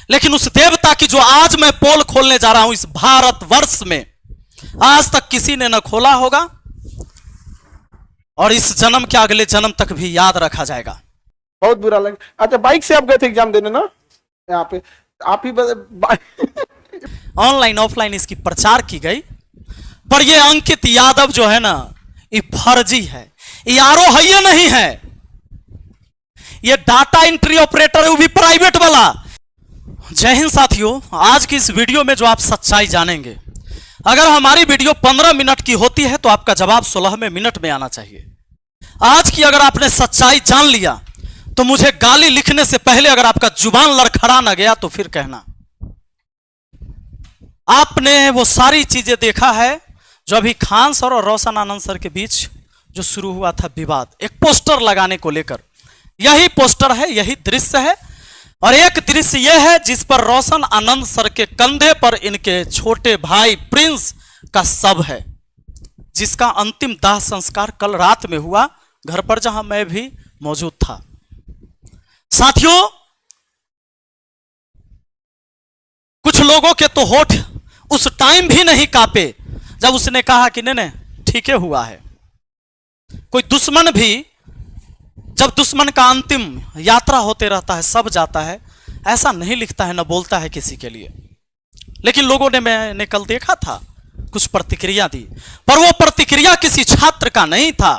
लेकिन उस देवता की जो आज मैं पोल खोलने जा रहा हूं इस भारतवर्ष में, आज तक किसी ने न खोला होगा और इस जन्म के अगले जन्म तक भी याद रखा जाएगा। बहुत बुरा लगा। अच्छा, बाइक से आप गए थे एग्जाम देने ना? यहाँ पे आप ही ऑनलाइन ऑफलाइन इसकी प्रचार की गई, पर ये अंकित यादव जो है ना, ये फर्जी है, ये आरो है नहीं है, ये डाटा एंट्री ऑपरेटर है, वो भी प्राइवेट वाला। जय हिंद साथियों, आज की इस वीडियो में जो आप सच्चाई जानेंगे, अगर हमारी वीडियो 15 मिनट की होती है तो आपका जवाब 16वें मिनट में आना चाहिए। आज की अगर आपने सच्चाई जान लिया तो मुझे गाली लिखने से पहले अगर आपका जुबान लड़खड़ा ना गया तो फिर कहना। आपने वो सारी चीजें देखा है जो अभी खान सर और रोशन आनंद सर के बीच जो शुरू हुआ था विवाद, एक पोस्टर लगाने को लेकर। यही पोस्टर है, यही दृश्य है, और एक दृश्य यह है जिस पर रोशन आनंद सर के कंधे पर इनके छोटे भाई प्रिंस का शव है, जिसका अंतिम दाह संस्कार कल रात में हुआ घर पर, जहां मैं भी मौजूद था। साथियों, कुछ लोगों के तो होठ उस टाइम भी नहीं कांपे जब उसने कहा कि नहीं ठीक है हुआ है। कोई दुश्मन भी जब दुश्मन का अंतिम यात्रा होते रहता है, सब जाता है, ऐसा नहीं लिखता है, न बोलता है किसी के लिए। लेकिन लोगों ने, मैंने कल देखा था, कुछ प्रतिक्रिया दी, पर वो प्रतिक्रिया किसी छात्र का नहीं था।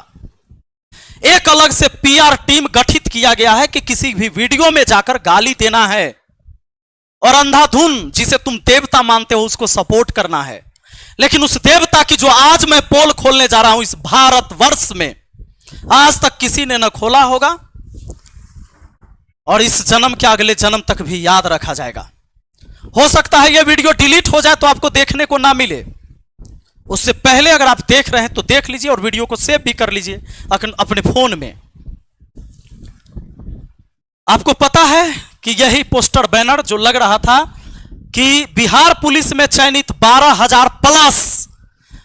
एक अलग से पीआर टीम गठित किया गया है कि किसी भी वीडियो में जाकर गाली देना है और अंधाधुन जिसे तुम देवता मानते हो उसको सपोर्ट करना है। लेकिन उस देवता की जो आज मैं पोल खोलने जा रहा हूं इस भारतवर्ष में, आज तक किसी ने न खोला होगा और इस जन्म के अगले जन्म तक भी याद रखा जाएगा। हो सकता है यह वीडियो डिलीट हो जाए तो आपको देखने को ना मिले। उससे पहले अगर आप देख रहे हैं तो देख लीजिए और वीडियो को सेव भी कर लीजिए अपने फोन में। आपको पता है कि यही पोस्टर बैनर जो लग रहा था कि बिहार पुलिस में चयनित 12,000 प्लस,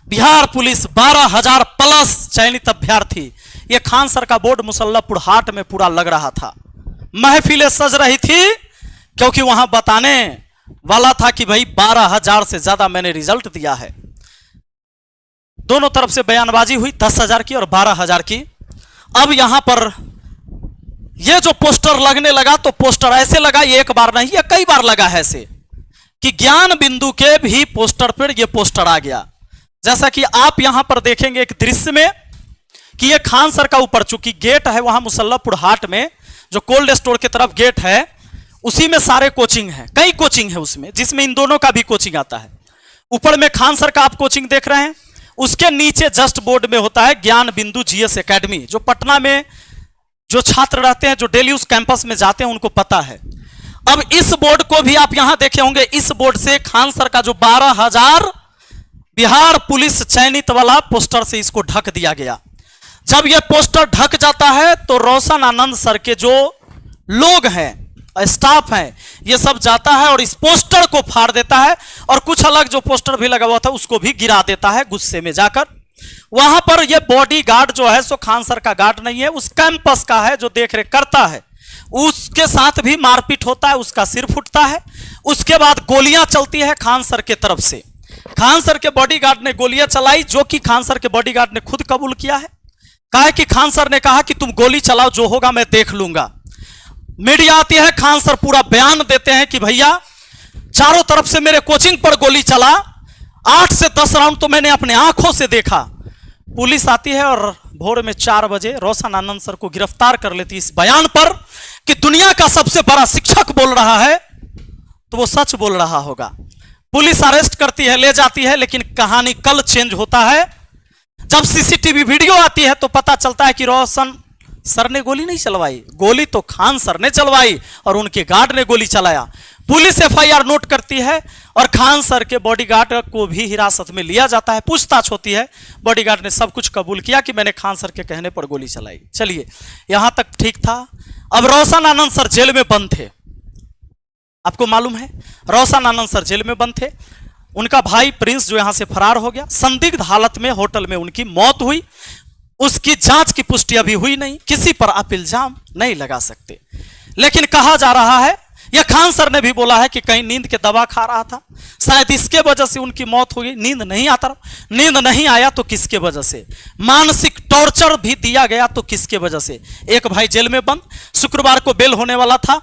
बिहार पुलिस 12,000 प्लस चयनित अभ्यर्थी, यह खान सर का बोर्ड मुसल्लापुर हाट में पूरा लग रहा था। महफिलें सज रही थी क्योंकि वहां बताने वाला था कि भाई 12,000 से ज्यादा मैंने रिजल्ट दिया है। दोनों तरफ से बयानबाजी हुई, 10,000 की और 12,000 की। अब यहां पर यह जो पोस्टर लगने लगा तो पोस्टर ऐसे लगा, ये एक बार नहीं, ये कई बार लगा है ऐसे कि ज्ञान बिंदु के भी पोस्टर पर यह पोस्टर आ गया। जैसा कि आप यहां पर देखेंगे एक दृश्य में कि यह खान सर का ऊपर चूंकि गेट है वहां मुसल्लापुर हाट में, जो कोल्ड स्टोर की तरफ गेट है, उसी में सारे कोचिंग है, कई कोचिंग है उसमें, जिसमें इन दोनों का भी कोचिंग आता है। ऊपर में खान सर का आप कोचिंग देख रहे हैं, उसके नीचे जस्ट बोर्ड में होता है ज्ञान बिंदु जीएस एकेडमी, जो पटना में जो छात्र रहते हैं, जो डेली उस कैंपस में जाते हैं, उनको पता है। अब इस बोर्ड को भी आप यहां देखे होंगे, इस बोर्ड से खान सर का जो 12,000 बिहार पुलिस चयनित वाला पोस्टर से इसको ढक दिया गया। जब यह पोस्टर ढक जाता है तो रोशन आनंद सर के जो लोग हैं, स्टाफ हैं, ये सब जाता है और इस पोस्टर को फाड़ देता है और कुछ अलग जो पोस्टर भी लगा हुआ था उसको भी गिरा देता है गुस्से में जाकर। वहां पर यह बॉडी गार्ड जो है सो खान सर का गार्ड नहीं है, उस कैंपस का है जो देख रेख करता है, उसके साथ भी मारपीट होता है, उसका सिर फूटता है। उसके बाद गोलियां चलती है खान सर के तरफ से। खान सर के बॉडीगार्ड ने गोलियां चलाई, जो कि खान सर के बॉडीगार्ड ने खुद कबूल किया है। कहा कि खान सर ने कहा कि तुम गोली चलाओ, जो होगा मैं देख लूंगा। मीडिया आती है, खान सर पूरा बयान देते हैं कि भैया चारों तरफ से मेरे कोचिंग पर गोली चला, 8 से 10 राउंड तो मैंने अपने आंखों से देखा। पुलिस आती है और भोर में 4 बजे रोशन आनंद सर को गिरफ्तार कर लेती इस बयान पर कि दुनिया का सबसे बड़ा शिक्षक बोल रहा है तो वो सच बोल रहा होगा। पुलिस अरेस्ट करती है, ले जाती है, लेकिन कहानी कल चेंज होता है। जब सीसीटीवी वीडियो आती है तो पता चलता है कि रोशन सर ने गोली नहीं चलवाई, गोली तो खान सर ने चलवाई और उनके गार्ड ने गोली चलाया। पुलिस एफआईआर नोट करती है और खान सर के बॉडीगार्ड को भी हिरासत में लिया जाता है, पूछताछ होती है। बॉडीगार्ड ने सब कुछ कबूल किया कि मैंने खान सर के कहने पर गोली चलाई। चलिए, यहां तक ठीक था। अब रोशन आनंद सर जेल में बंद थे, आपको मालूम है, रोशन आनंद सर जेल में बंद थे। उनका भाई प्रिंस जो यहां से फरार हो गया, संदिग्ध हालत में होटल में उनकी मौत हुई। उसकी जांच की पुष्टि अभी हुई नहीं, किसी पर आप इल्जाम नहीं लगा सकते। लेकिन कहा जा रहा है यह खान सर ने भी बोला है कि कहीं नींद के दवा खा रहा था, शायद इसके वजह से उनकी मौत हो गई। नींद नहीं आता, नींद नहीं आया तो किसके वजह से? मानसिक टॉर्चर भी दिया गया तो किसके वजह से? एक भाई जेल में बंद, शुक्रवार को बेल होने वाला था,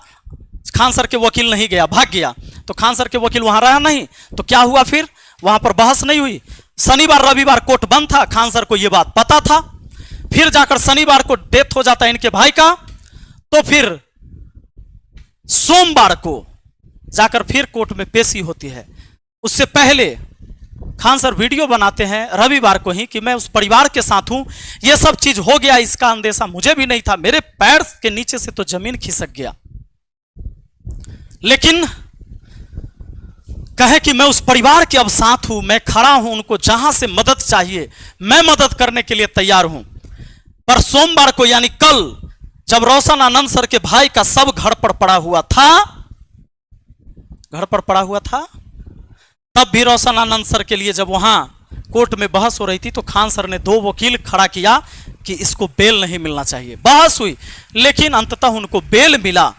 खान सर के वकील नहीं गया, भाग गया। तो खान सर के वकील वहां रहा नहीं, तो क्या हुआ फिर? वहां पर बहस नहीं हुई। शनिवार रविवार कोर्ट बंद था, खान सर को यह बात पता था। फिर जाकर शनिवार को डेथ हो जाता है इनके भाई का, तो फिर सोमवार को जाकर फिर कोर्ट में पेशी होती है। उससे पहले खान सर वीडियो बनाते हैं रविवार को ही कि मैं उस परिवार के साथ हूं, यह सब चीज हो गया, इसका अंदेशा मुझे भी नहीं था, मेरे पैर के नीचे से तो जमीन खिसक गया। लेकिन कहे कि मैं उस परिवार के अब साथ हूं, मैं खड़ा हूं, उनको जहां से मदद चाहिए मैं मदद करने के लिए तैयार हूं। पर सोमवार को यानी कल, जब रोशन आनंद सर के भाई का सब घर पर पड़ा हुआ था, तब भी रोशन आनंद सर के लिए जब वहां कोर्ट में बहस हो रही थी, तो खान सर ने 2 वकील खड़ा किया कि इसको बेल नहीं मिलना चाहिए। बहस हुई, लेकिन अंततः उनको बेल मिला।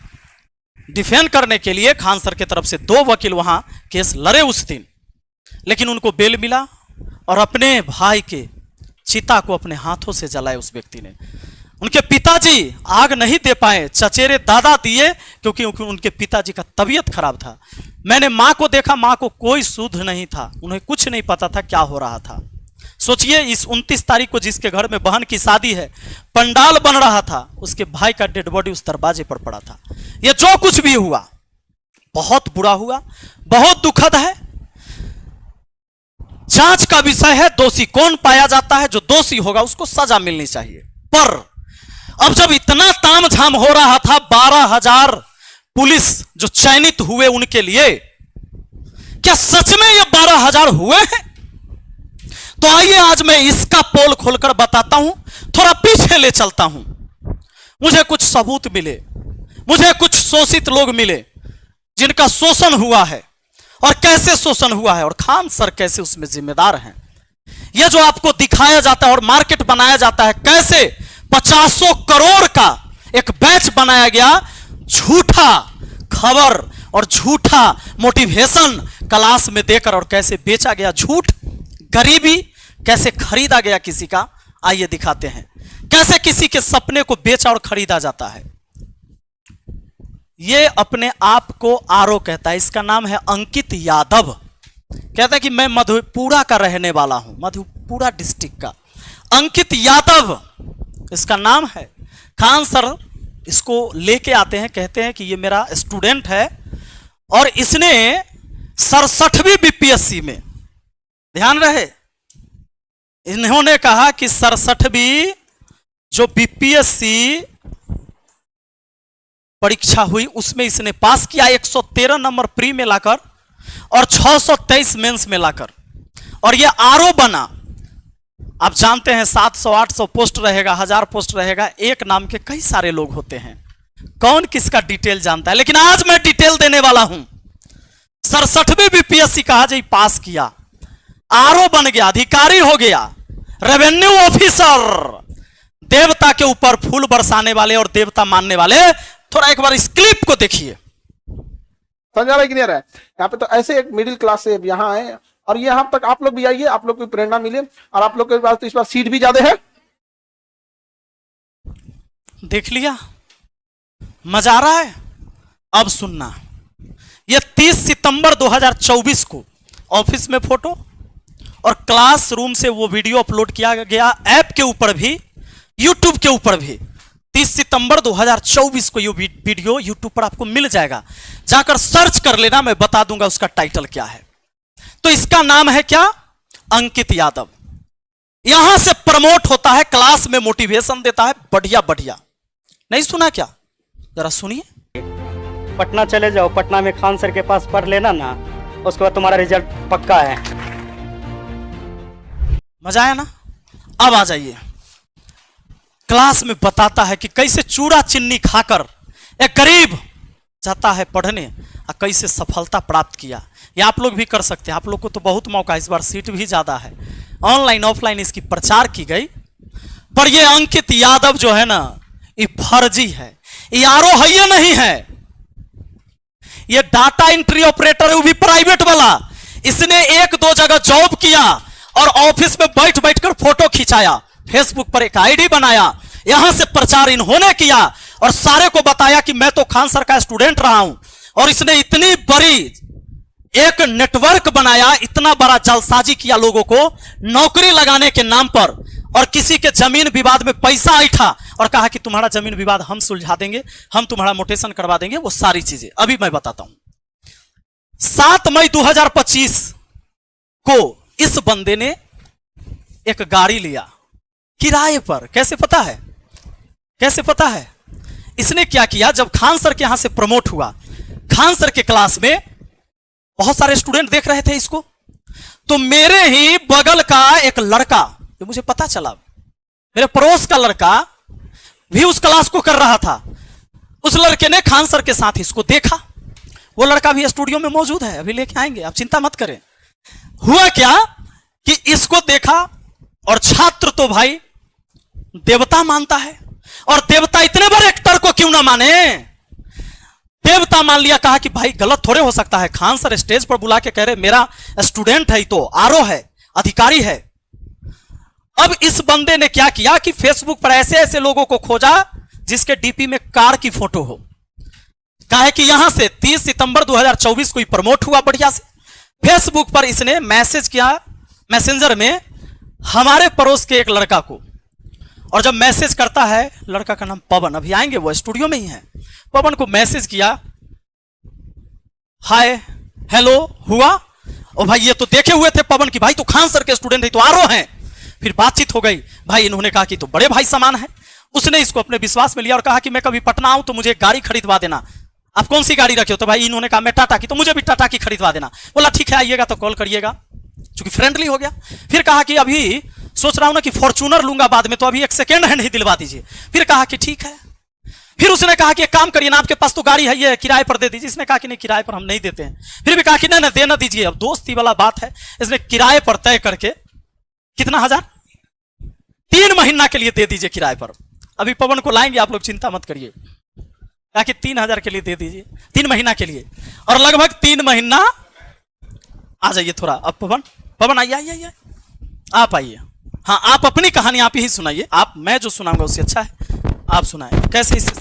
डिफेंड करने के लिए खान सर की तरफ से 2 वकील वहां केस लड़े उस दिन, लेकिन उनको बेल मिला और अपने भाई के चिता को अपने हाथों से जलाए उस व्यक्ति ने। उनके पिताजी आग नहीं दे पाए, चचेरे दादा दिए, क्योंकि उनके पिताजी का तबीयत खराब था। मैंने मां को देखा, मां को कोई सुध नहीं था, उन्हें कुछ नहीं पता था क्या हो रहा था। सोचिए, इस 29 तारीख को जिसके घर में बहन की शादी है, पंडाल बन रहा था, उसके भाई का डेड बॉडी उस दरवाजे पर पड़ा था। यह जो कुछ भी हुआ बहुत बुरा हुआ, बहुत दुखद है। जांच का विषय है, दोषी कौन पाया जाता है, जो दोषी होगा उसको सजा मिलनी चाहिए। पर अब जब इतना तामझाम हो रहा था, 12,000 पुलिस जो चयनित हुए उनके लिए, क्या सच में ये 12,000 हुए हैं? तो आइए आज मैं इसका पोल खोलकर बताता हूं, थोड़ा पीछे ले चलता हूं। मुझे कुछ सबूत मिले, मुझे कुछ शोषित लोग मिले जिनका शोषण हुआ है, और कैसे शोषण हुआ है, और खान सर कैसे उसमें जिम्मेदार हैं। यह जो आपको दिखाया जाता है और मार्केट बनाया जाता है, कैसे 50 करोड़ का एक बैच बनाया गया, झूठा खबर और झूठा मोटिवेशन क्लास में देकर, और कैसे बेचा गया झूठ, गरीबी कैसे खरीदा गया किसी का। आइए दिखाते हैं कैसे किसी के सपने को बेचा और खरीदा जाता है। ये अपने आप को आरो कहता है, इसका नाम है अंकित यादव। कहता है कि मैं मधेपुरा का रहने वाला हूं, मधेपुरा डिस्ट्रिक्ट का अंकित यादव इसका नाम है। खान सर इसको लेके आते हैं, कहते हैं कि ये मेरा स्टूडेंट है और इसने 67वीं बीपीएससी में, ध्यान रहे, इन्होंने कहा कि 67वीं जो बीपीएससी परीक्षा हुई उसमें इसने पास किया, 113 नंबर प्री में लाकर और 623 मेंस में लाकर, और ये आरओ बना। आप जानते हैं 700-800 पोस्ट रहेगा, 1000 पोस्ट रहेगा, एक नाम के कई सारे लोग होते हैं, कौन किसका डिटेल जानता है। लेकिन आज मैं डिटेल देने वाला हूं। 67वीं बीपीएससी कहा जी पास किया, आरओ बन गया, अधिकारी हो गया, रेवेन्यू ऑफिसर, देवता के ऊपर फूल बरसाने वाले और देवता मानने वाले। थोड़ा एक बार इस क्लिप को देखिए, समझ आ रहा है कि नहीं आ रहा है? यहाँ पे तो ऐसे एक मिडिल क्लास से यहाँ आए, और यहाँ तक आप लोग भी आइए, आप लोग को प्रेरणा मिले, और आप लोग के पास तो इस बार सीट भी ज्यादा है। देख लिया, मजा आ रहा है। अब सुनना, यह 30 सितंबर 2024 को ऑफिस में फोटो और क्लासरूम से वो वीडियो अपलोड किया गया, ऐप के ऊपर भी, यूट्यूब के ऊपर भी। 30 सितंबर 2024 को ये वीडियो यूट्यूब पर आपको मिल जाएगा, जाकर सर्च कर लेना, मैं बता दूंगा उसका टाइटल क्या है। तो इसका नाम है क्या? अंकित यादव। यहां से प्रमोट होता है, क्लास में मोटिवेशन देता है, बढ़िया बढ़िया। नहीं सुना क्या? जरा सुनिए। पटना चले जाओ, पटना में खान सर के पास पढ़ लेना ना, उसके बाद तुम्हारा रिजल्ट पक्का है। मजा आया ना? अब आ जाइए, क्लास में बताता है कि कैसे चूड़ा चिन्नी खाकर एक गरीब जाता है पढ़ने और कैसे सफलता प्राप्त किया। ये आप लोग भी कर सकते हैं, आप लोग को तो बहुत मौका, इस बार सीट भी ज्यादा है, ऑनलाइन ऑफलाइन इसकी प्रचार की गई। पर ये अंकित यादव जो है ना, ये फर्जी है, ये आरो है, ये नहीं है। ये डाटा एंट्री ऑपरेटर है, वो भी प्राइवेट वाला। इसने एक दो जगह जॉब किया और ऑफिस में बैठ बैठकर फोटो खिंचाया, फेसबुक पर एक आईडी बनाया, यहां से प्रचार इन्होंने किया और सारे को बताया कि मैं तो खान सर का स्टूडेंट रहा हूं। और इसने इतनी बड़ी एक नेटवर्क बनाया, इतना बड़ा जालसाजी किया लोगों को नौकरी लगाने के नाम पर, और किसी के जमीन विवाद में पैसा ऐठा और कहा कि तुम्हारा जमीन विवाद हम सुलझा देंगे, हम तुम्हारा मोटेशन करवा देंगे। वो सारी चीजें अभी मैं बताता हूं। 7 मई 2025 को इस बंदे ने एक गाड़ी लिया किराए पर। कैसे पता है? कैसे पता है? इसने क्या किया, जब खान सर के यहां से प्रमोट हुआ, खान सर के क्लास में बहुत सारे स्टूडेंट देख रहे थे इसको, तो मेरे ही बगल का एक लड़का, जो मुझे पता चला, मेरे पड़ोस का लड़का भी उस क्लास को कर रहा था। उस लड़के ने खान सर के साथ इसको देखा। वो लड़का भी स्टूडियो में मौजूद है, अभी लेके आएंगे, आप चिंता मत करें। हुआ क्या कि इसको देखा, और छात्र तो भाई देवता मानता है, और देवता इतने बड़े एक्टर को क्यों ना माने, देवता मान लिया। कहा कि भाई गलत थोड़े हो सकता है, खान सर स्टेज पर बुला के कह रहे मेरा स्टूडेंट है, तो आरओ है, अधिकारी है। अब इस बंदे ने क्या किया कि फेसबुक पर ऐसे ऐसे लोगों को खोजा जिसके डीपी में कार की फोटो हो। कहा कि यहां से 30 सितंबर 2024 को ही प्रमोट हुआ बढ़िया से। फेसबुक पर इसने मैसेज किया मैसेंजर में हमारे पड़ोस के एक लड़का को, और जब मैसेज करता है, लड़का का नाम पवन, अभी आएंगे, वो स्टूडियो में ही है। पवन को मैसेज किया, हाय हेलो हुआ, और भाई ये तो देखे हुए थे पवन की, भाई तो खान सर के स्टूडेंट है, तो आरओ हैं। फिर बातचीत हो गई, भाई इन्होंने कहा कि तो बड़े भाई समान है। उसने इसको अपने विश्वास में लिया और कहा कि मैं कभी पटना आऊं तो मुझे एक गाड़ी खरीदवा देना। आप कौन सी गाड़ी रखे हो? तो भाई इन्होंने कहा मैं टाटा की, तो मुझे भी टाटा की खरीदवा देना। बोला ठीक है, आइएगा तो कॉल करिएगा, चूंकि फ्रेंडली हो गया। फिर कहा कि अभी सोच रहा हूं ना कि फॉर्च्यूनर लूंगा बाद में, तो अभी एक सेकेंड हैंड ही दिलवा दीजिए। फिर कहा कि ठीक है। फिर उसने कहा कि एक काम करिए ना, आपके पास तो गाड़ी है, ये किराए पर दे दीजिए। इसने कहा कि नहीं, किराए पर हम नहीं देते हैं। फिर भी कहा कि नहीं देना दीजिए। अब दोस्ती वाला बात है, इसने किराए पर तय करके कितना हजार, 3 महीना के लिए दे दीजिए किराए पर। अभी पवन को लाएंगे, आप लोग चिंता मत करिए। कहा कि 3000 के लिए दे दीजिए, 3 महीना के लिए। और लगभग 3 महीना, आ जाइए थोड़ा अब पवन आइए आइए आइए, आप आइए। हाँ, आप अपनी कहानी आप ही सुनाइए। आप, मैं जो सुनाऊंगा उससे अच्छा है आप सुनाए। कैसे इससे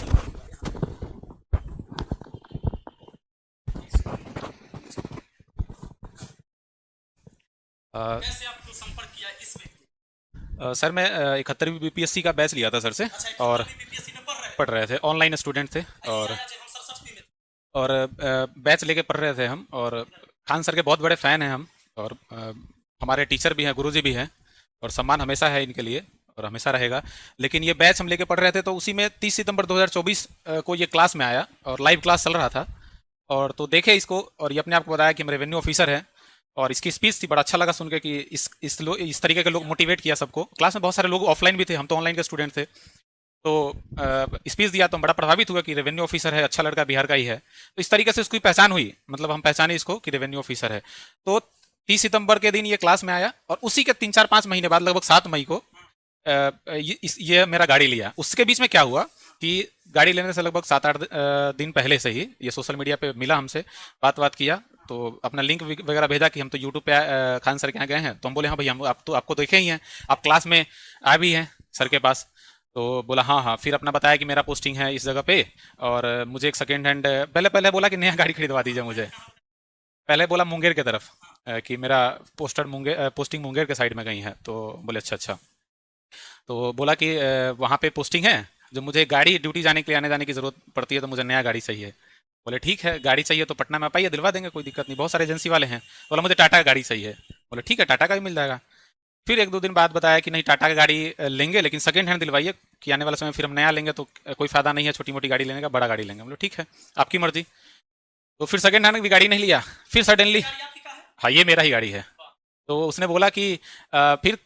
कैसे आपको संपर्क किया इस व्यक्ति? सर मैं 71वीं बीपीएससी का बैच लिया था सर से, अच्छा, और बीपीएससी में पढ़ रहे थे, ऑनलाइन स्टूडेंट थे, और बैच लेके पढ़ रहे थे हम। और खान सर के बहुत बड़े फ़ैन हैं हम, और हमारे टीचर भी हैं, गुरुजी भी हैं, और सम्मान हमेशा है इनके लिए और हमेशा रहेगा। लेकिन ये बैच हम लेके पढ़ रहे थे, तो उसी में 30 सितंबर 2024 को ये क्लास में आया और लाइव क्लास चल रहा था। और तो देखे इसको, और ये अपने आप को बताया कि हम रेवेन्यू ऑफिसर है, और इसकी स्पीच थी, बड़ा अच्छा लगा सुन के कि इस तरीके के लोग मोटिवेट किया सबको। क्लास में बहुत सारे लोग ऑफलाइन भी थे, हम तो ऑनलाइन के स्टूडेंट थे। तो स्पीच दिया तो हम बड़ा प्रभावित हुआ कि रेवेन्यू ऑफिसर है, अच्छा लड़का, बिहार का ही है। तो इस तरीके से उसकी पहचान हुई, मतलब हम पहचाने इसको कि रेवेन्यू ऑफिसर है। तो 30 सितंबर के दिन ये क्लास में आया, और उसी के 3-4-5 महीने बाद, लगभग 7 मई को ये मेरा गाड़ी लिया। उसके बीच में क्या हुआ कि गाड़ी लेने से लगभग 7-8 दिन पहले से ही ये सोशल मीडिया पे मिला हमसे, बात किया, तो अपना लिंक वगैरह भेजा कि हम तो यूट्यूब पे खान सर के यहाँ गए हैं। तो हम बोले हाँ भाई, हम आपको देखे ही हैं, आप क्लास में आ भी हैं सर के पास। तो बोला हाँ। फिर अपना बताया कि मेरा पोस्टिंग है इस जगह पे, और मुझे एक सेकेंड हैंड, पहले बोला कि नया गाड़ी खरीदवा दीजिए मुझे। पहले बोला मुंगेर की तरफ कि मेरा पोस्टिंग मुंगेर के साइड में कहीं है। तो बोले अच्छा। तो बोला कि वहाँ पे पोस्टिंग है, जो मुझे गाड़ी ड्यूटी जाने के लिए आने जाने की ज़रूरत पड़ती है, तो मुझे नया गाड़ी चाहिए। बोले ठीक है, गाड़ी चाहिए तो पटना में आप आइए, दिलवा देंगे, कोई दिक्कत नहीं, बहुत सारे एजेंसी वाले हैं। बोला मुझे टाटा का गाड़ी चाहिए। बोले ठीक है, टाटा का भी मिल जाएगा। फिर 1-2 दिन बाद बताया कि नहीं, टाटा का गाड़ी लेंगे, लेकिन सेकेंड हैंड दिलवाइए, कि आने वाले समय फिर हम नया लेंगे तो कोई फायदा नहीं है छोटी मोटी गाड़ी लेने का, बड़ा गाड़ी लेंगे। बोले ठीक है, आपकी मर्जी। तो फिर सेकेंड हैंड भी गाड़ी नहीं लिया। फिर सडनली, हाँ ये मेरा ही गाड़ी है। तो उसने बोला कि फिर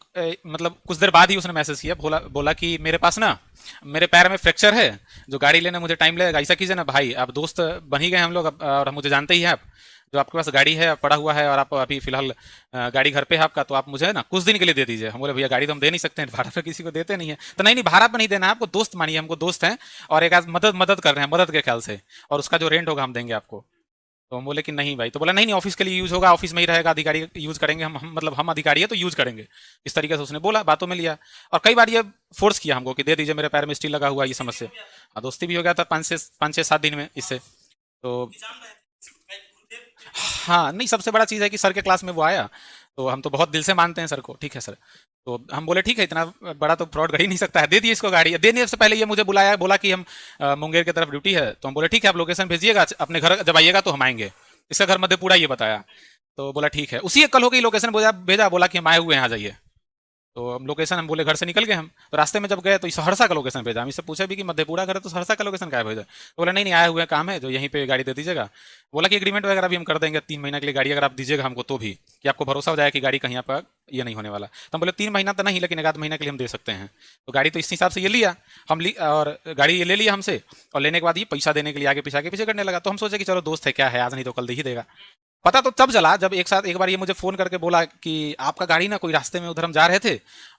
मतलब कुछ देर बाद ही उसने मैसेज किया, बोला कि मेरे पास ना, मेरे पैर में फ्रैक्चर है, जो गाड़ी लेने मुझे टाइम लगेगा। ऐसा कीजिए ना भाई, आप दोस्त बन ही गए हम लोग, और मुझे जानते ही हैं आप, जो आपके पास गाड़ी है पड़ा हुआ है, और आप अभी फिलहाल गाड़ी घर पे है आपका, तो आप मुझे ना कुछ दिन के लिए दे दीजिए। हम बोले भैया गाड़ी तो हम दे नहीं सकते हैं, भाड़ा पे किसी को देते नहीं है। तो नहीं भाड़ा पे नहीं देना है आपको, दोस्त मानिए, हमको दोस्त हैं, और एक आज मदद कर रहे हैं, मदद के ख्याल से, और उसका जो रेंट होगा हम देंगे आपको। तो हम बोले कि नहीं भाई, तो बोला नहीं नहीं ऑफिस के लिए यूज होगा, ऑफिस में ही रहेगा, अधिकारी यूज करेंगे, मतलब हम अधिकारी है तो यूज करेंगे, इस तरीके से उसने बोला, बातों में लिया। और कई बार ये फोर्स किया हमको कि दे दीजिए, मेरे पैर में स्टील लगा हुआ, ये समस्या। हाँ, दोस्ती भी हो गया था 5 से 7 दिन में इससे। तो हाँ नहीं, सबसे बड़ा चीज़ है कि सर के क्लास में वो आया, तो हम तो बहुत दिल से मानते हैं सर को, ठीक है सर। तो हम बोले ठीक है, इतना बड़ा तो फ्रॉड कर ही नहीं सकता है, दे दिए इसको गाड़ी। देने से पहले ये मुझे बुलाया, बोला कि हम मुंगेर की तरफ ड्यूटी है, तो हम बोले ठीक है, आप लोकेशन भेजिएगा, अपने घर जब आइएगा तो हम आएंगे। इसका घर मधेपुरा ये बताया, तो बोला ठीक है। उसी एक कल हो गई, लोकेशन भेजा, बोला कि हम आए हुए हैं, आ जाइए। तो हम लोकेशन, हम बोले घर से निकल गए हम, तो रास्ते में जब गए तो सहरसा का लोकेशन भेजा। हम इससे पूछा भी कि मधेपुरा घर है तो सहरसा का लोकेशन क्या भेजा? तो बोला नहीं नहीं, आए हुए काम है, जो यहीं पे गाड़ी दे दीजिएगा। बोला कि एग्रीमेंट वगैरह भी हम कर देंगे, 3 महीना के लिए गाड़ी अगर आप दीजिएगा हमको, तो भी कि आपको भरोसा हो जाए कि गाड़ी कहीं पर ये नहीं होने वाला। तो हम बोले 3 महीना तो नहीं, लेकिन 1 आध महीना के लिए हम दे सकते हैं। तो गाड़ी तो इस हिसाब से ये लिया हम, और गाड़ी ये ले लिया हमसे, और लेने के बाद ये पैसा देने के लिए आगे पीछे करने लगा। तो हम सोचे कि चलो दोस्त है, क्या है, आज नहीं तो कल दे ही देगा। पता तो तब चला जब एक बार ये मुझे फोन करके बोला कि आपका गाड़ी ना कोई रास्ते में उधर हम जा रहे थे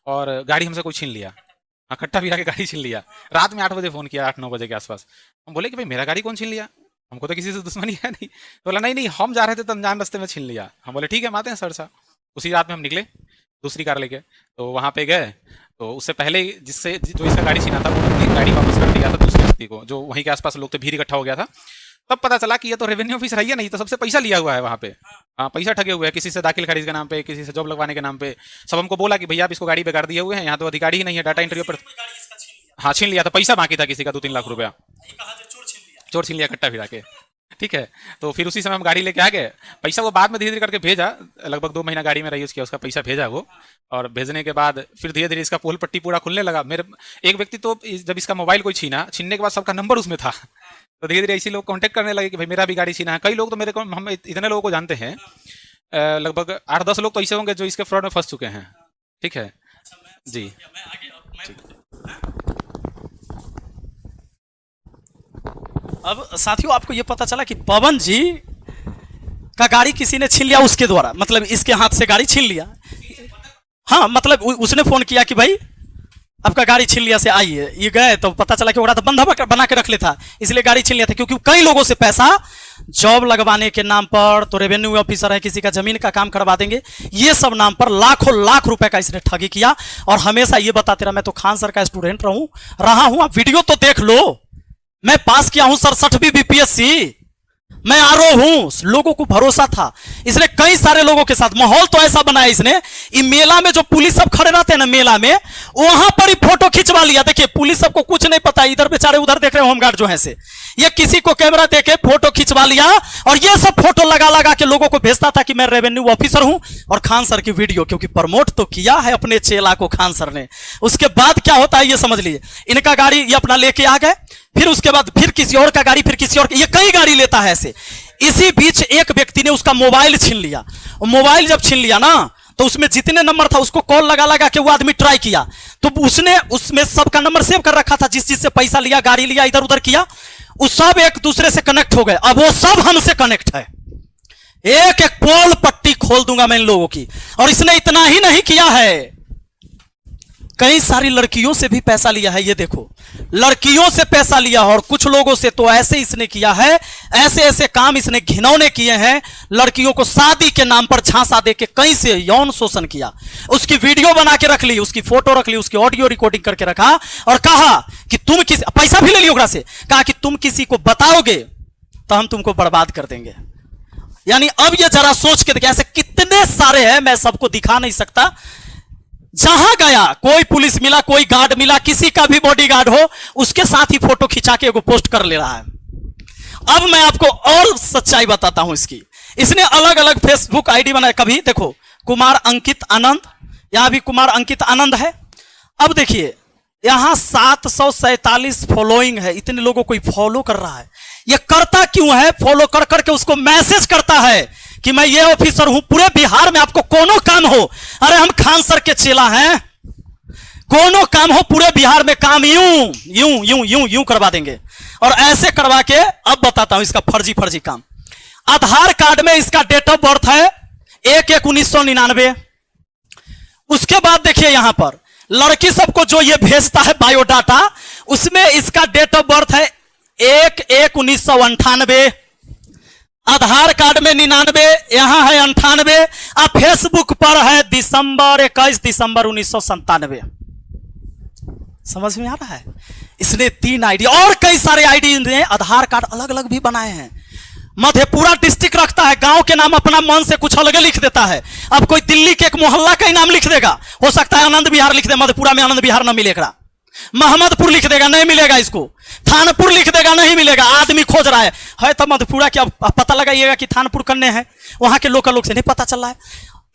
और गाड़ी हमसे कोई छीन लिया। हाँ, खट्टा भी आके गाड़ी छीन लिया। रात में 8 बजे फोन किया, 8-9 बजे के आसपास। हम बोले कि भाई मेरा गाड़ी कौन छीन लिया, हमको तो किसी से दुश्मनी है नहीं। तो बोला नहीं नहीं, हम जा रहे थे तो अनजान रास्ते में छीन लिया। हम बोले ठीक है, हम आते हैं सरसा। उसी रात में हम निकले दूसरी कार लेके, तो वहाँ पे गए। तो उससे पहले जो इसका गाड़ी छीना था, वो गाड़ी वापस कर दिया था दूसरे व्यक्ति को, जो वहीं के आसपास लोग थे, भीड़ इकट्ठा हो गया था। तब पता चला कि ये तो रेवेन्यू ऑफिसर है, नहीं तो सबसे पैसा लिया हुआ है वहाँ पे। हाँ, पैसा ठगे हुए हैं, किसी से दाखिल खारिज के नाम पे, किसी से जॉब लगवाने के नाम पे। सब हमको बोला कि भैया आप इसको गाड़ी बेकार दिए हुए हैं, यहाँ तो अधिकारी ही नहीं है, डाटा इंटरव्यू पर। हाँ, छीन लिया था, पैसा बाकी था किसी का 2-3 लाख रुपया, चोर छीन लिया कट्टा फिरा के। ठीक है, तो फिर उसी समय हम गाड़ी लेके आ गए। पैसा वो बाद में धीरे धीरे करके भेजा, लगभग 2 महीना गाड़ी में रही उसका पैसा भेजा वो। और भेजने के बाद फिर धीरे धीरे इसका पोल पट्टी पूरा खुलने लगा। मेरे एक व्यक्ति तो जब इसका मोबाइल कोई छीनने के बाद सबका नंबर उसमें था, तो धीरे धीरे ऐसे लोग कांटेक्ट करने लगे कि भाई मेरा भी गाड़ी छीना है। कई लोग तो हम इतने लोगों को जानते हैं, लगभग 8-10 लोग तो ऐसे होंगे जो इसके फ्रॉड में फंस चुके हैं। ठीक है जी। अब साथियों, आपको ये पता चला कि पवन जी का गाड़ी किसी ने छीन लिया उसके द्वारा, मतलब इसके हाथ से गाड़ी छीन लिया। हाँ, मतलब उसने फोन किया कि भाई आपका गाड़ी छीन लिया से आइए। ये गए तो पता चला कि वो तो बंधा बना के रख लेता, इसलिए गाड़ी छीन लिया था। क्योंकि कई लोगों से पैसा जॉब लगवाने के नाम पर, तो रेवेन्यू ऑफिसर है, किसी का जमीन का काम करवा देंगे, ये सब नाम पर लाखों लाख रुपए का इसने ठगी किया। और हमेशा ये बताते रहा, मैं तो खान सर का स्टूडेंट रहा हूं। आप वीडियो तो देख लो, मैं पास किया हूं 67वीं बीपीएससी, मैं आरओ हूं। लोगों को भरोसा था, इसने कई सारे लोगों के साथ माहौल तो ऐसा बनाया इसने। ये मेला में जो पुलिस सब खड़े रहते हैं ना मेला में, वहां पर ही फोटो खिंचवा लिया। देखिए, पुलिस सबको कुछ नहीं पता, इधर बेचारे उधर देख रहे हो होमगार्ड जो है से, ये किसी को कैमरा देके फोटो खिंचवा लिया। और ये सब फोटो लगा लगा के लोगों को भेजता था कि मैं रेवेन्यू ऑफिसर हूं। और खान सर की वीडियो, क्योंकि प्रमोट तो किया है अपने चेला को खान सर ने। उसके बाद क्या होता है ये समझ लीजिए, इनका गाड़ी ये अपना लेके आ गए, फिर उसके बाद फिर किसी और का गाड़ी, फिर किसी और, ये कई गाड़ी लेता है ऐसे। इसी बीच एक व्यक्ति ने उसका मोबाइल छीन लिया। मोबाइल जब छीन लिया ना, तो उसमें जितने नंबर था उसको कॉल लगा लगा के वो आदमी ट्राई किया, तो उसने उसमें सबका नंबर सेव कर रखा था, जिस चीज से पैसा लिया, गाड़ी लिया, इधर उधर किया, वो सब एक दूसरे से कनेक्ट हो गए। अब वो सब हमसे कनेक्ट है, एक एक पोल पट्टी खोल दूंगा मैं इन लोगों की। और इसने इतना ही नहीं किया है, कई सारी लड़कियों से भी पैसा लिया है। ये देखो, लड़कियों से पैसा लिया, और कुछ लोगों से तो ऐसे इसने किया है, ऐसे ऐसे काम इसने घिनौने किए हैं। लड़कियों को शादी के नाम पर झांसा देके कहीं से यौन शोषण किया, उसकी वीडियो बना के रख ली, उसकी फोटो रख ली, उसकी ऑडियो रिकॉर्डिंग करके रखा, और कहा कि तुम किसी, पैसा भी ले लिया ओकरा से, कहा कि तुम किसी को बताओगे तो हम तुमको बर्बाद कर देंगे। यानी अब ये जरा सोच के देखिए, ऐसे कितने सारे हैं, मैं सबको दिखा नहीं सकता। जहां गया कोई पुलिस मिला, कोई गार्ड मिला, किसी का भी बॉडीगार्ड हो, उसके साथ ही फोटो खिंचा के एगो पोस्ट कर ले रहा है। अब मैं आपको और सच्चाई बताता हूं इसकी। इसने अलग अलग फेसबुक आईडी बनाया। कभी देखो कुमार अंकित आनंद, यहां भी कुमार अंकित आनंद है। अब देखिए यहां 747 फॉलोइंग है, इतने लोगों को फॉलो कर रहा है। ये करता क्यों है? फॉलो कर करके उसको मैसेज करता है कि मैं ये ऑफिसर हूं, पूरे बिहार में आपको कोनो काम हो, अरे हम खान सर के चेला हैं, कोनो काम हो पूरे बिहार में, काम यूं यूं यूं यूं यूं करवा देंगे। और ऐसे करवा के अब बताता हूं इसका फर्जी काम। आधार कार्ड में इसका डेट ऑफ बर्थ है 1/1/1999। उसके बाद देखिए यहां पर लड़की सबको जो ये भेजता है बायोडाटा, उसमें इसका डेट ऑफ बर्थ है 1/1/1998। आधार कार्ड में 99, यहां है 98, अब फेसबुक पर है दिसंबर 21 दिसंबर 1997। समझ में आ रहा है? इसने 3 आईडी और कई सारे आईडी ने आधार कार्ड अलग अलग भी बनाए हैं। मधेपुरा डिस्ट्रिक्ट रखता है, गांव के नाम अपना मन से कुछ अलग लिख देता है। अब कोई दिल्ली के एक मोहल्ला का ही नाम लिख देगा, हो सकता है आनंद विहार लिख दे, मधेपुरा में आनंद विहार ना मिलेगा। मोहम्मदपुर लिख देगा, नहीं मिलेगा इसको। थानपुर लिख देगा, नहीं मिलेगा। आदमी खोज रहा है तो मधेपुरा क्या पता लगाइएगा कि थानपुर करने हैं, वहां के लोकल लोग से नहीं पता चल रहा है।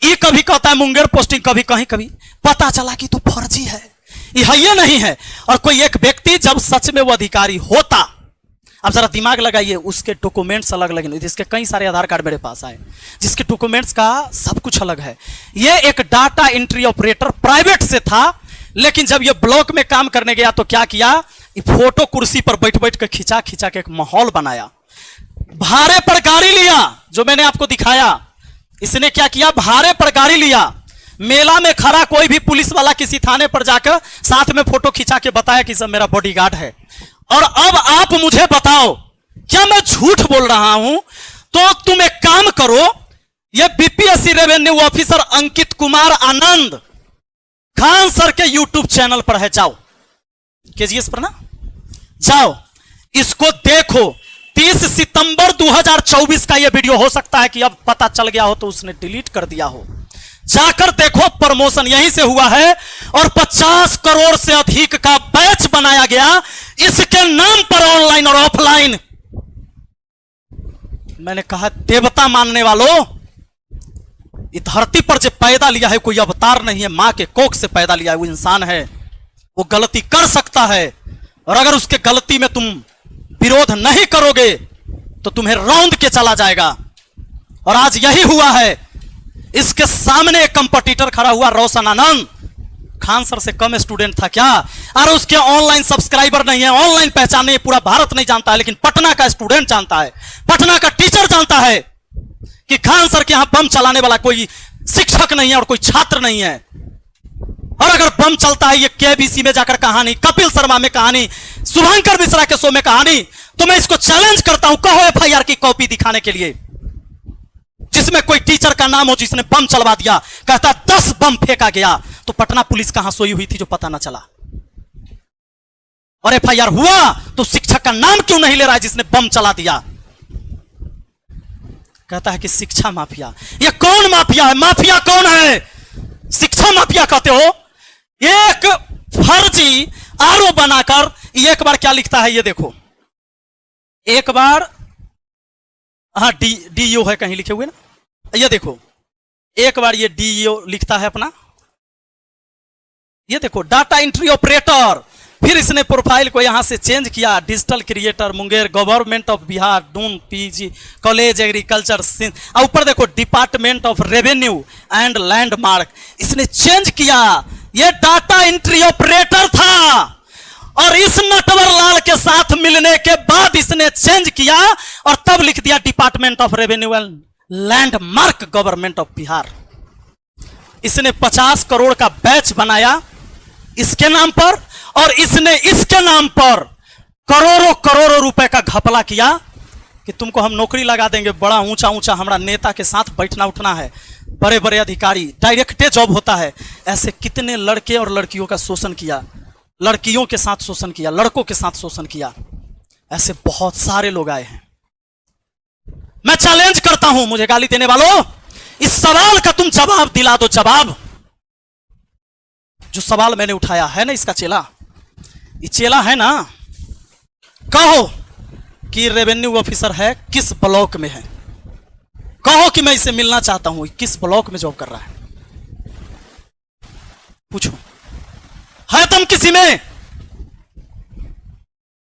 ये कभी कहता है मुंगेर पोस्टिंग, कभी कहीं, कभी पता चला कि तो फर्जी है, ये नहीं है। और कोई एक व्यक्ति जब सच में वो अधिकारी होता, अब जरा दिमाग लगाइए, उसके डॉक्यूमेंट्स अलग अलग, जिसके कई सारे आधार कार्ड मेरे पास आए, जिसके डॉक्यूमेंट्स का सब कुछ अलग है। ये एक डाटा एंट्री ऑपरेटर प्राइवेट से था, लेकिन जब ये ब्लॉक में काम करने गया तो क्या किया, फोटो कुर्सी पर बैठ बैठ कर खिंचा खिंचा के एक माहौल बनाया। भाड़े पर गाड़ी लिया, जो मैंने आपको दिखाया, इसने क्या किया, भाड़े पर गाड़ी लिया, मेला में खड़ा कोई भी पुलिस वाला किसी थाने पर जाकर साथ में फोटो खिंचा के बताया कि सब मेरा बॉडीगार्ड है। और अब आप मुझे बताओ, क्या मैं झूठ बोल रहा हूं? तो तुम एक काम करो, ये BPSC revenue officer Ankit Kumar Anand Khan sir के यूट्यूब चैनल पर है, जाओ केजीएस पर ना, जाओ इसको देखो। 30 सितंबर 2024 का यह वीडियो, हो सकता है कि अब पता चल गया हो तो उसने डिलीट कर दिया हो, जाकर देखो। प्रमोशन यहीं से हुआ है और 50 करोड़ से अधिक का बैच बनाया गया इसके नाम पर, ऑनलाइन और ऑफलाइन। मैंने कहा देवता मानने वालों, इस धरती पर जो पैदा लिया है कोई अवतार नहीं है, मां के कोख से पैदा लिया है, वो इंसान है, वो गलती कर सकता है। और अगर उसके गलती में तुम विरोध नहीं करोगे तो तुम्हें रौंद के चला जाएगा। और आज यही हुआ है। इसके सामने एक कंपटीटर खड़ा हुआ, रोशन आनंद, खान सर से कम स्टूडेंट था क्या? अरे उसके ऑनलाइन सब्सक्राइबर नहीं है, ऑनलाइन पहचान नहीं है, पूरा भारत नहीं जानता है, लेकिन पटना का स्टूडेंट जानता है, पटना का टीचर जानता है कि खान सर के यहां बम चलाने वाला कोई शिक्षक नहीं है और कोई छात्र नहीं है। और अगर बम चलता है, ये केबीसी में जाकर कहानी, कपिल शर्मा में कहानी, शुभंकर मिश्रा के शो में कहानी, तो मैं इसको चैलेंज करता हूं, कहो एफआईआर की कॉपी दिखाने के लिए, जिसमें कोई टीचर का नाम हो जिसने बम चलवा दिया, कहता 10 बम फेंका गया, तो पटना पुलिस कहां सोई हुई थी जो पता ना चला? और एफआईआर हुआ तो शिक्षक का नाम क्यों नहीं ले रहा है जिसने बम चला दिया? कहता है कि शिक्षा माफिया। ये कौन माफिया है? माफिया कौन है? शिक्षा माफिया कहते हो? एक फर्जी आरओ बनाकर एक बार क्या लिखता है, ये देखो, एक बार, हाँ डीईओ है कहीं लिखे हुए ना, ये देखो, एक बार ये डीईओ लिखता है अपना, ये देखो डाटा एंट्री ऑपरेटर। फिर इसने प्रोफाइल को यहां से चेंज किया, digital creator Munger, government of Bihar, Doon PG college agriculture, और ऊपर देखो department of revenue and landmark, इसने चेंज किया। ये डाटा एंट्री ऑपरेटर था और इस नटवर लाल के साथ मिलने के बाद इसने चेंज किया और तब लिख दिया department of revenue and landmark government of Bihar. इसने 50 करोड़ का बैच बनाया इसके नाम पर, और इसने इसके नाम पर करोड़ों करोड़ों रुपए का घपला किया कि तुमको हम नौकरी लगा देंगे, बड़ा ऊंचा ऊंचा हमारा नेता के साथ बैठना उठना है, बड़े बड़े अधिकारी, डायरेक्टे जॉब होता है। ऐसे कितने लड़के और लड़कियों का शोषण किया, लड़कियों के साथ शोषण किया, लड़कों के साथ शोषण किया, ऐसे बहुत सारे लोग आए हैं। मैं चैलेंज करता हूं मुझे गाली देने वालों, इस सवाल का तुम जवाब दिला दो। जवाब, जो सवाल मैंने उठाया है ना, इसका चेला, ये चेला है ना, कहो कि रेवेन्यू ऑफिसर है, किस ब्लॉक में है, कहो कि मैं इसे मिलना चाहता हूं, किस ब्लॉक में जॉब कर रहा है, पूछो, है तुम किसी में?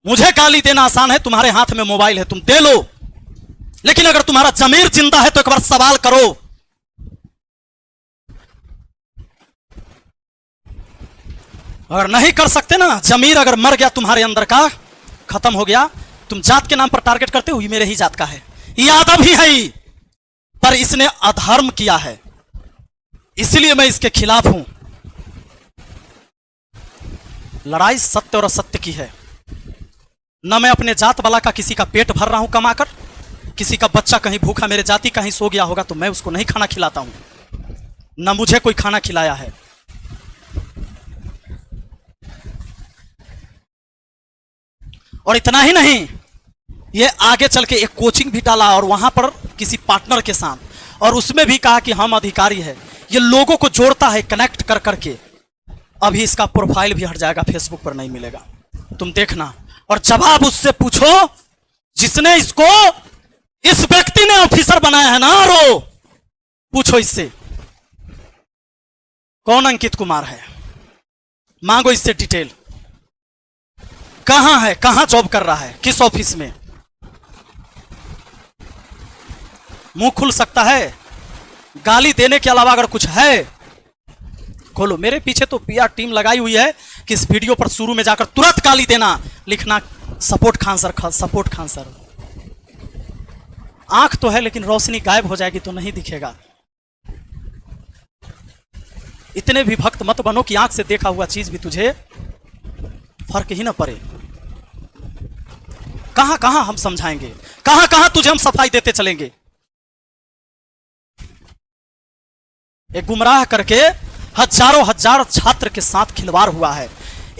मुझे गाली देना आसान है, तुम्हारे हाथ में मोबाइल है, तुम दे लो, लेकिन अगर तुम्हारा जमीर जिंदा है तो एक बार सवाल करो। अगर नहीं कर सकते ना, जमीर अगर मर गया तुम्हारे अंदर का, खत्म हो गया, तुम जात के नाम पर टारगेट करते हो, ये मेरे ही जात का है, यादव ही है, पर इसने अधर्म किया है, इसलिए मैं इसके खिलाफ हूं। लड़ाई सत्य और असत्य की है। न मैं अपने जात वाला का किसी का पेट भर रहा हूं कमाकर, किसी का बच्चा कहीं भूखा मेरे जाति कहीं सो गया होगा तो मैं उसको नहीं खाना खिलाता हूं, ना मुझे कोई खाना खिलाया है। और इतना ही नहीं, ये आगे चल के एक कोचिंग भी डाला और वहां पर किसी पार्टनर के साथ, और उसमें भी कहा कि हम अधिकारी है। ये लोगों को जोड़ता है कनेक्ट कर करके। अभी इसका प्रोफाइल भी हट जाएगा, फेसबुक पर नहीं मिलेगा, तुम देखना। और जवाब उससे पूछो जिसने इसको, इस व्यक्ति ने ऑफिसर बनाया है ना, रो पूछो इससे कौन अंकित कुमार है, मांगो इससे डिटेल, कहां है, कहां जॉब कर रहा है, किस ऑफिस में। मुंह खुल सकता है, गाली देने के अलावा अगर कुछ है खोलो। मेरे पीछे तो पीआर टीम लगाई हुई है कि इस वीडियो पर शुरू में जाकर तुरंत गाली देना, लिखना support Khan sir, support Khan sir. आंख तो है लेकिन रोशनी गायब हो जाएगी तो नहीं दिखेगा। इतने भी भक्त मत बनो कि आंख से देखा हुआ चीज भी तुझे फर्क ही ना पड़े। कहां कहां हम समझाएंगे, कहां कहां तुझे हम सफाई देते चलेंगे। एक गुमराह करके हजारों हजार छात्र के साथ खिलवाड़ हुआ है।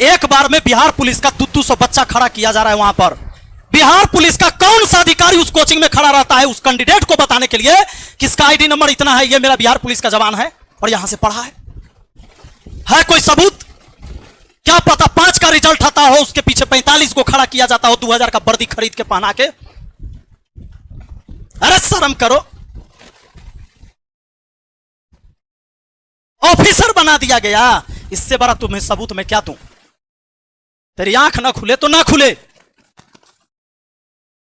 एक बार में बिहार पुलिस का 200 बच्चा खड़ा किया जा रहा है वहां पर। बिहार पुलिस का कौन सा अधिकारी उस कोचिंग में खड़ा रहता है उस कैंडिडेट को बताने के लिए कि इसका आईडी नंबर इतना है, ये मेरा बिहार पुलिस का जवान है और यहां से पढ़ा है कोई सबूत? क्या पता 5 का रिजल्ट आता हो, उसके पीछे 45 को खड़ा किया जाता हो 2000 का वर्दी खरीद के पहना के। अरे शर्म करो, ऑफिसर बना दिया गया। इससे बड़ा तुम्हें सबूत मैं क्या दूं? तेरी आंख ना खुले तो ना खुले।